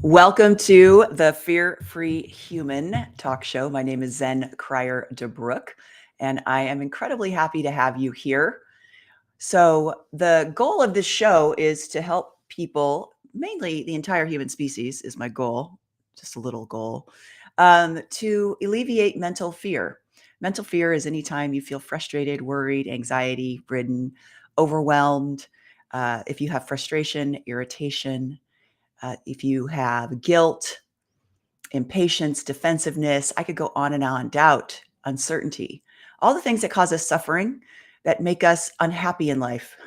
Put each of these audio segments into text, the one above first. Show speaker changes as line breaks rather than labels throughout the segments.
Welcome to the Fear Free Human talk show. My name is Zen Cryer DeBrook, and I am incredibly happy to have you here. So, the goal of this show is to help people, mainly the entire human species, is my goal, just a little goal, to alleviate mental fear. Mental fear is anytime you feel frustrated, worried, anxiety ridden, overwhelmed. If you have frustration, irritation, if you have guilt, impatience, defensiveness, I could go on and on, doubt, uncertainty, all the things that cause us suffering, that make us unhappy in life,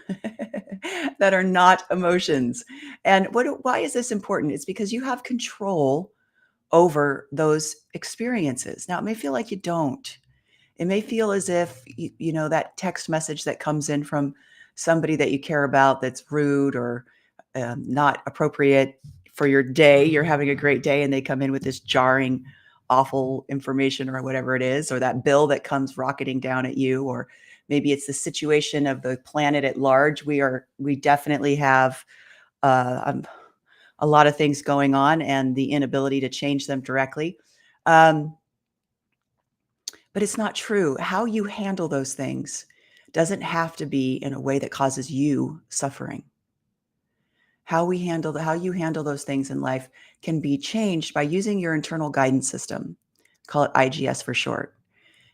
that are not emotions. And why is this important? It's because you have control over those experiences. Now, it may feel like you don't. It may feel as if, that text message that comes in from somebody that you care about that's rude or not appropriate for your day. You're having a great day and they come in with this jarring, awful information or whatever it is, or that bill that comes rocketing down at you, or maybe it's the situation of the planet at large. We definitely have a lot of things going on and the inability to change them directly. Um, but it's not true. How you handle those things doesn't have to be in a way that causes you suffering. How you handle those things in life can be changed by using your internal guidance system. Call it IGS for short.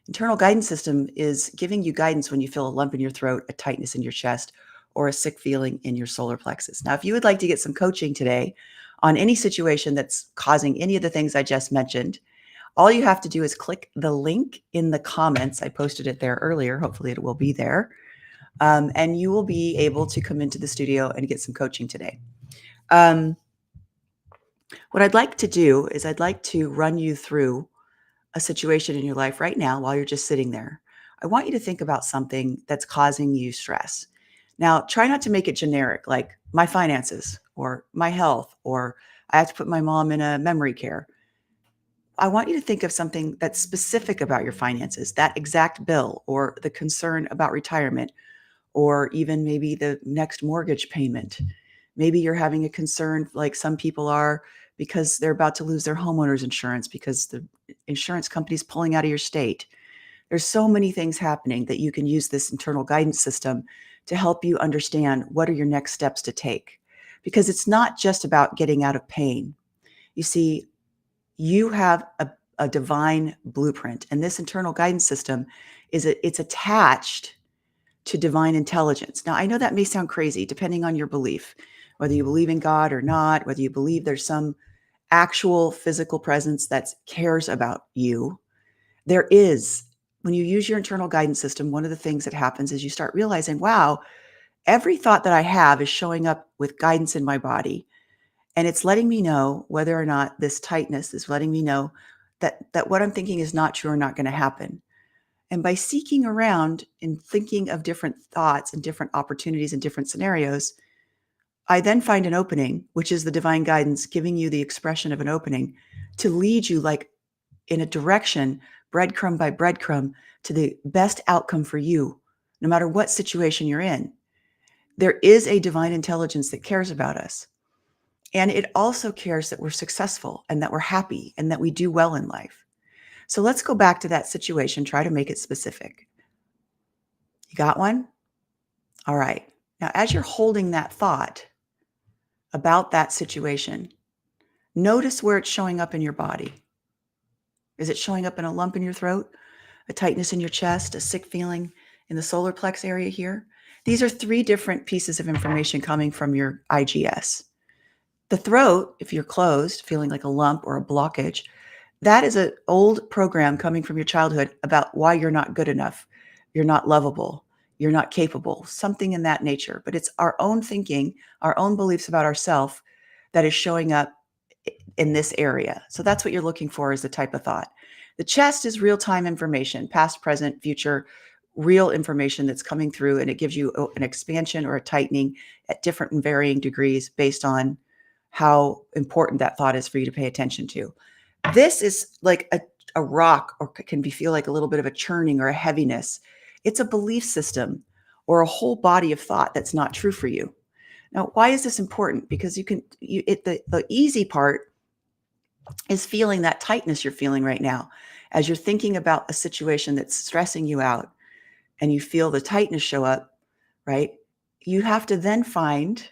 Internal guidance system is giving you guidance when you feel a lump in your throat, a tightness in your chest, or a sick feeling in your solar plexus. Now, if you would like to get some coaching today on any situation that's causing any of the things I just mentioned, all you have to do is click the link in the comments. I posted it there earlier. Hopefully, it will be there. And you will be able to come into the studio and get some coaching today. Um, what I'd like to do is I'd like to run you through a situation in your life right now while you're just sitting there. I want you to think about something that's causing you stress. Now, try not to make it generic, like my finances or my health, or I have to put my mom in a memory care. I want you to think of something that's specific about your finances, that exact bill, or the concern about retirement, or even maybe the next mortgage payment. Maybe you're having a concern like some people are because they're about to lose their homeowner's insurance because the insurance company's pulling out of your state. There's so many things happening that you can use this internal guidance system to help you understand what are your next steps to take. Because it's not just about getting out of pain. You see, you have a divine blueprint, and this internal guidance system it's attached to divine intelligence. Now, I know that may sound crazy depending on your belief, whether you believe in God or not, whether you believe there's some actual physical presence that cares about you. There is. When you use your internal guidance system, one of the things that happens is you start realizing, wow, every thought that I have is showing up with guidance in my body. And it's letting me know whether or not this tightness is letting me know that what I'm thinking is not true or not going to happen. And by seeking around and thinking of different thoughts and different opportunities and different scenarios, I then find an opening, which is the divine guidance giving you the expression of an opening to lead you like in a direction, breadcrumb by breadcrumb, to the best outcome for you, no matter what situation you're in. There is a divine intelligence that cares about us. And it also cares that we're successful and that we're happy and that we do well in life. So let's go back to that situation, try to make it specific. You got one? All right. Now, as you're holding that thought about that situation, notice where it's showing up in your body. Is it showing up in a lump in your throat, a tightness in your chest, a sick feeling in the solar plex area here? These are three different pieces of information coming from your IGS. The throat, if you're closed, feeling like a lump or a blockage, that is an old program coming from your childhood about why you're not good enough, you're not lovable, you're not capable, something in that nature. But it's our own thinking, our own beliefs about ourselves that is showing up in this area. So that's what you're looking for, is the type of thought. The chest is real-time information, past, present, future, real information that's coming through, and it gives you an expansion or a tightening at different and varying degrees based on how important that thought is for you to pay attention to. This is like a rock, or can feel like a little bit of a churning or a heaviness. It's a belief system or a whole body of thought that's not true for you. Now, why is this important? Because the easy part is feeling that tightness you're feeling right now. As you're thinking about a situation that's stressing you out and you feel the tightness show up, right? You have to then find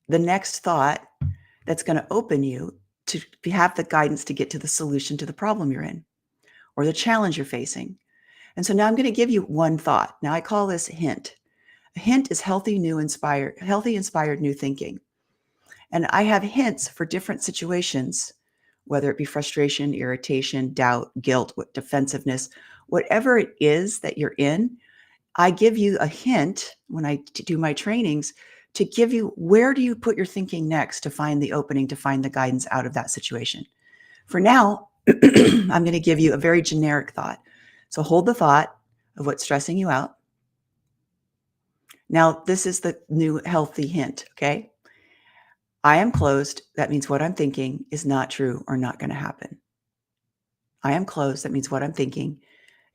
the next thought that's going to open you to have the guidance to get to the solution to the problem you're in or the challenge you're facing. And so now I'm going to give you one thought. Now I call this hint. A hint is healthy, inspired new thinking. And I have hints for different situations, whether it be frustration, irritation, doubt, guilt, defensiveness, whatever it is that you're in. I give you a hint when I do my trainings to give you where do you put your thinking next to find the opening, to find the guidance out of that situation. For now, I'm going to give you a very generic thought. So hold the thought of what's stressing you out. Now, this is the new healthy hint, okay? I am closed. That means what I'm thinking is not true or not going to happen. I am closed. That means what I'm thinking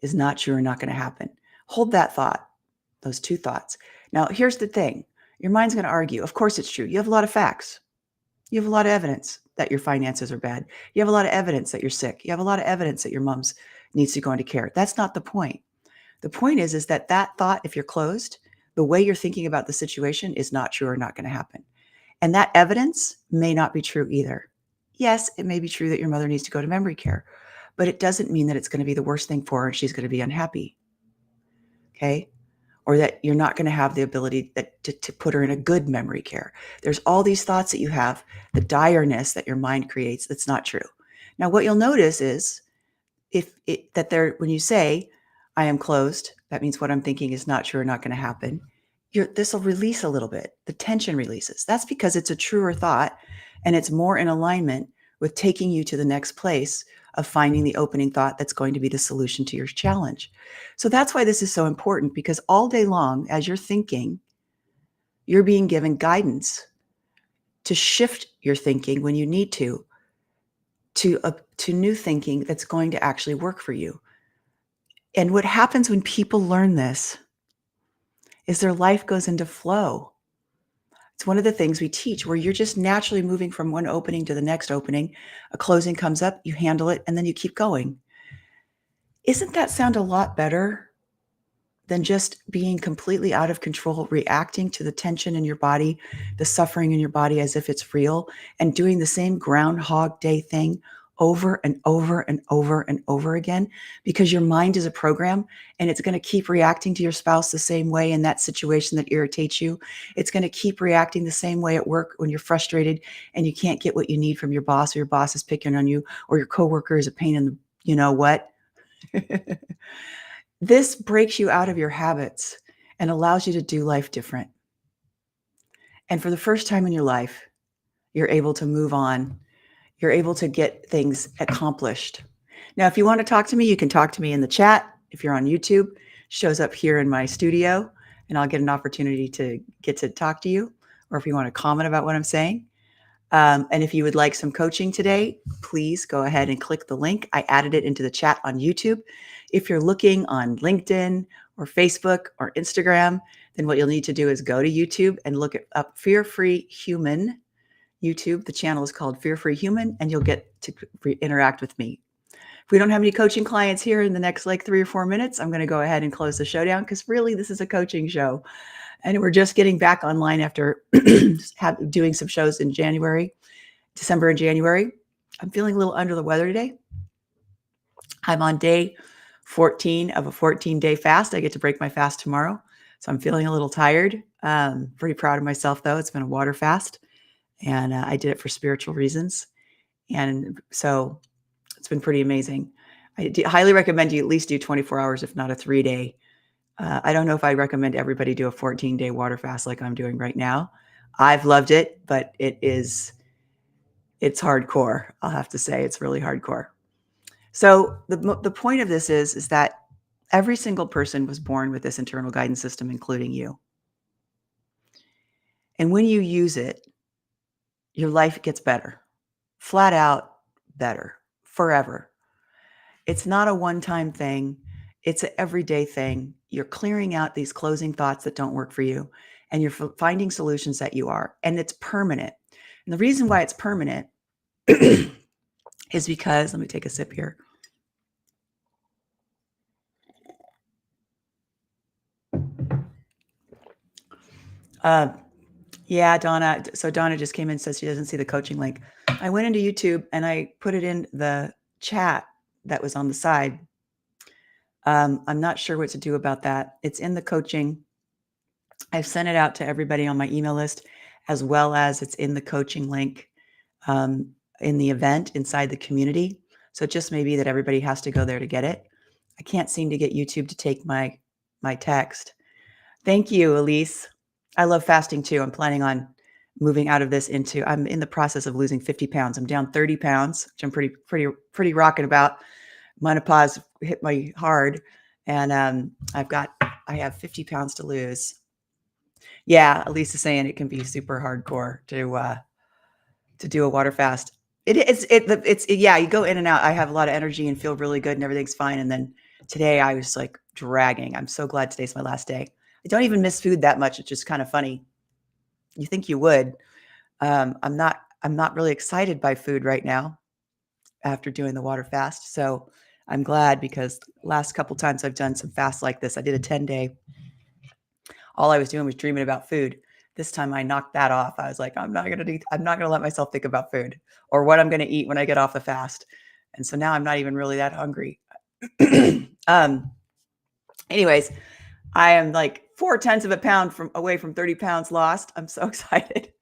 is not true or not going to happen. Hold that thought, those two thoughts. Now, here's the thing. Your mind's going to argue. Of course it's true. You have a lot of facts. You have a lot of evidence that your finances are bad. You have a lot of evidence that you're sick. You have a lot of evidence that your mom's needs to go into care. That's not the point. The point is that thought, if you're closed, the way you're thinking about the situation is not true or not going to happen. And that evidence may not be true either. Yes, it may be true that your mother needs to go to memory care, but it doesn't mean that it's going to be the worst thing for her and she's going to be unhappy. Okay? Or that you're not going to have the ability to put her in a good memory care. There's all these thoughts that you have, the direness that your mind creates that's not true. Now, what you'll notice is when you say, I am closed, that means what I'm thinking is not true or not going to happen. This will release a little bit. The tension releases. That's because it's a truer thought and it's more in alignment with taking you to the next place of finding the opening thought that's going to be the solution to your challenge. So that's why this is so important, because all day long, as you're thinking, you're being given guidance to shift your thinking when you need to new thinking that's going to actually work for you. And what happens when people learn this is their life goes into flow. It's one of the things we teach, where you're just naturally moving from one opening to the next opening. A closing comes up, you handle it, and then you keep going. Isn't that sound a lot better than just being completely out of control, reacting to the tension in your body, the suffering in your body as if it's real, and doing the same Groundhog Day thing over and over and over and over again? Because your mind is a program and it's going to keep reacting to your spouse the same way in that situation that irritates you. It's going to keep reacting the same way at work when you're frustrated and you can't get what you need from your boss, or your boss is picking on you, or your coworker is a pain in the you know what. This breaks you out of your habits and allows you to do life different. And for the first time in your life, you're able to move on. You're able to get things accomplished. Now, if you want to talk to me, you can talk to me in the chat. If you're on YouTube, it shows up here in my studio, and I'll get an opportunity to get to talk to you, or if you want to comment about what I'm saying. And if you would like some coaching today, please go ahead and click the link. I added it into the chat on YouTube. If you're looking on LinkedIn or Facebook or Instagram, then what you'll need to do is go to YouTube and look up Fear Free Human. YouTube, the channel is called Fear Free Human, and you'll get to interact with me. If we don't have any coaching clients here in the next 3 or 4 minutes, I'm going to go ahead and close the show down, because really this is a coaching show. And we're just getting back online after doing some shows in December and January. I'm feeling a little under the weather today. I'm on day 14 of a 14-day fast. I get to break my fast tomorrow. So I'm feeling a little tired. Pretty proud of myself, though. It's been a water fast, and I did it for spiritual reasons. And so it's been pretty amazing. I highly recommend you at least do 24 hours, if not a 3-day. I don't know if I recommend everybody do a 14-day water fast like I'm doing right now. I've loved it, but it's hardcore. I'll have to say it's really hardcore. So the point of this is that every single person was born with this internal guidance system, including you. And when you use it, your life gets better, flat out better, forever. It's not a one-time thing. It's an everyday thing. You're clearing out these closing thoughts that don't work for you, and you're finding solutions that you are, and it's permanent. And the reason why it's permanent is because, let me take a sip here. Uh, yeah, Donna. So Donna just came in and says she doesn't see the coaching link. I went into YouTube and I put it in the chat that was on the side. I'm not sure what to do about that. It's in the coaching. I've sent it out to everybody on my email list, as well as it's in the coaching link um, in the event inside the community. So it just may be that everybody has to go there to get it. I can't seem to get YouTube to take my text. Thank you, Elise. I love fasting too. I'm planning on moving out of this into. I'm in the process of losing 50 pounds. I'm down 30 pounds, which I'm pretty rocking about. Menopause hit me hard, and I have 50 pounds to lose. Yeah, Elise is saying it can be super hardcore to do a water fast. Yeah, you go in and out. I have a lot of energy and feel really good and everything's fine. And then today I was like dragging. I'm so glad today's my last day. I don't even miss food that much. It's just kind of funny. You think you would. I'm not really excited by food right now after doing the water fast. So I'm glad because last couple times I've done some fasts like this, I did a 10-day. All I was doing was dreaming about food. This time I knocked that off. I was like, I'm not going to let myself think about food or what I'm going to eat when I get off the fast. And so now I'm not even really that hungry. um, anyways, I am like 0.4 of a pound away from 30 pounds lost. I'm so excited.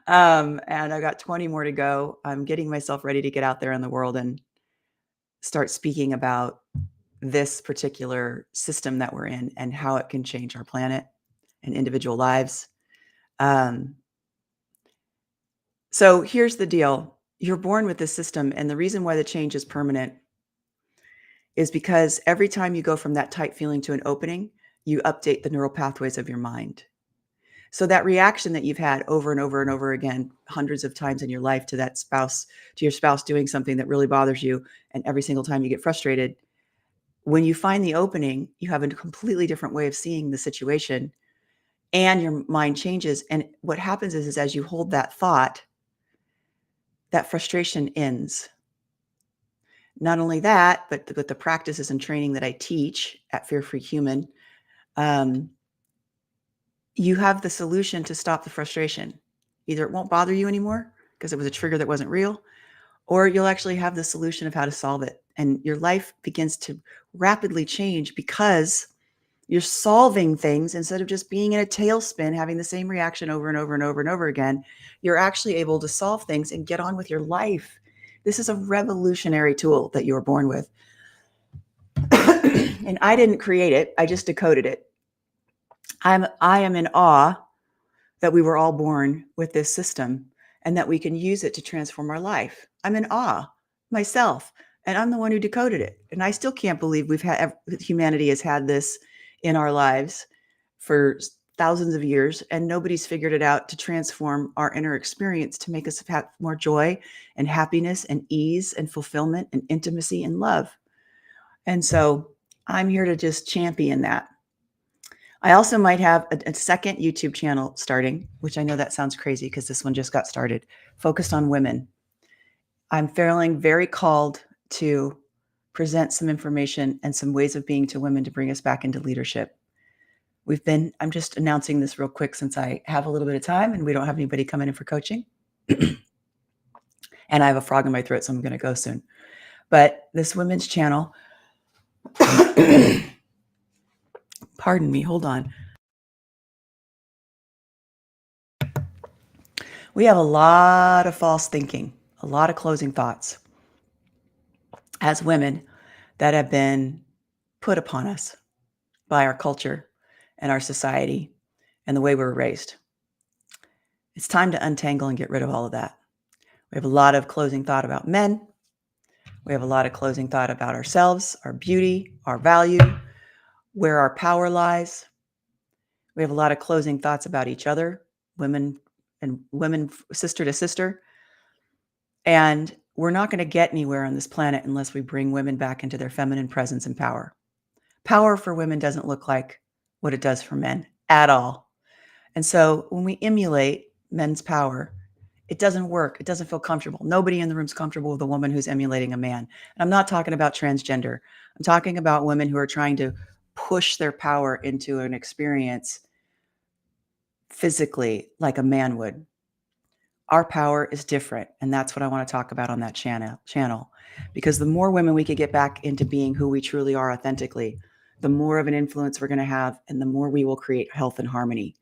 And I got 20 more to go. I'm getting myself ready to get out there in the world and start speaking about this particular system that we're in and how it can change our planet and individual lives. So here's the deal. You're born with this system, and the reason why the change is permanent is because every time you go from that tight feeling to an opening, you update the neural pathways of your mind. So that reaction that you've had over and over and over again, hundreds of times in your life to your spouse doing something that really bothers you, and every single time you get frustrated, when you find the opening, you have a completely different way of seeing the situation and your mind changes. And what happens is as you hold that thought, that frustration ends. Not only that, but with the practices and training that I teach at Fear Free Human, um, you have the solution to stop the frustration. Either it won't bother you anymore because it was a trigger that wasn't real, or you'll actually have the solution of how to solve it. And your life begins to rapidly change because you're solving things instead of just being in a tailspin, having the same reaction over and over and over and over again. You're actually able to solve things and get on with your life. This is a revolutionary tool that you were born with. And I didn't create it. I just decoded it. I am in awe that we were all born with this system and that we can use it to transform our life. I'm in awe myself, and I'm the one who decoded it. And I still can't believe humanity has had this in our lives for thousands of years, and nobody's figured it out to transform our inner experience to make us have more joy and happiness and ease and fulfillment and intimacy and love. And so I'm here to just champion that. I also might have a second YouTube channel starting, which I know that sounds crazy because this one just got started, focused on women. I'm feeling very called to present some information and some ways of being to women to bring us back into leadership. I'm just announcing this real quick since I have a little bit of time and we don't have anybody coming in for coaching. And I have a frog in my throat, so I'm going to go soon. But this women's channel, pardon me, hold on. We have a lot of false thinking, a lot of closing thoughts as women that have been put upon us by our culture and our society and the way we were raised. It's time to untangle and get rid of all of that. We have a lot of closing thought about men. We have a lot of closing thought about ourselves, our beauty, our value, where our power lies. We have a lot of closing thoughts about each other, women, sister to sister. And we're not going to get anywhere on this planet unless we bring women back into their feminine presence and power. Power for women doesn't look like what it does for men at all. And so when we emulate men's power It doesn't work. It doesn't feel comfortable. Nobody in the room's comfortable with a woman who's emulating a man. And I'm not talking about transgender. I'm talking about women who are trying to push their power into an experience physically like a man would. Our power is different, and that's what I want to talk about on that channel. Because the more women we could get back into being who we truly are authentically, the more of an influence we're going to have, and the more we will create health and harmony.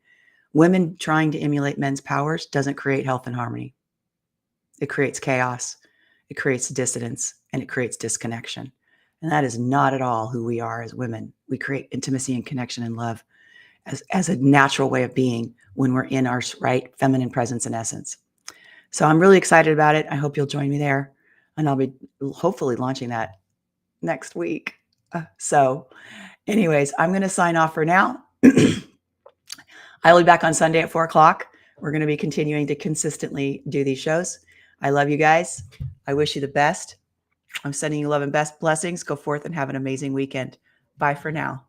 Women trying to emulate men's powers doesn't create health and harmony. It creates chaos, it creates dissidence, and it creates disconnection. And that is not at all who we are as women. We create intimacy and connection and love as a natural way of being when we're in our right feminine presence and essence. So I'm really excited about it. I hope you'll join me there. And I'll be hopefully launching that next week. So anyways, I'm going to sign off for now. I'll be back on Sunday at 4:00. We're going to be continuing to consistently do these shows. I love you guys. I wish you the best. I'm sending you love and best blessings. Go forth and have an amazing weekend. Bye for now.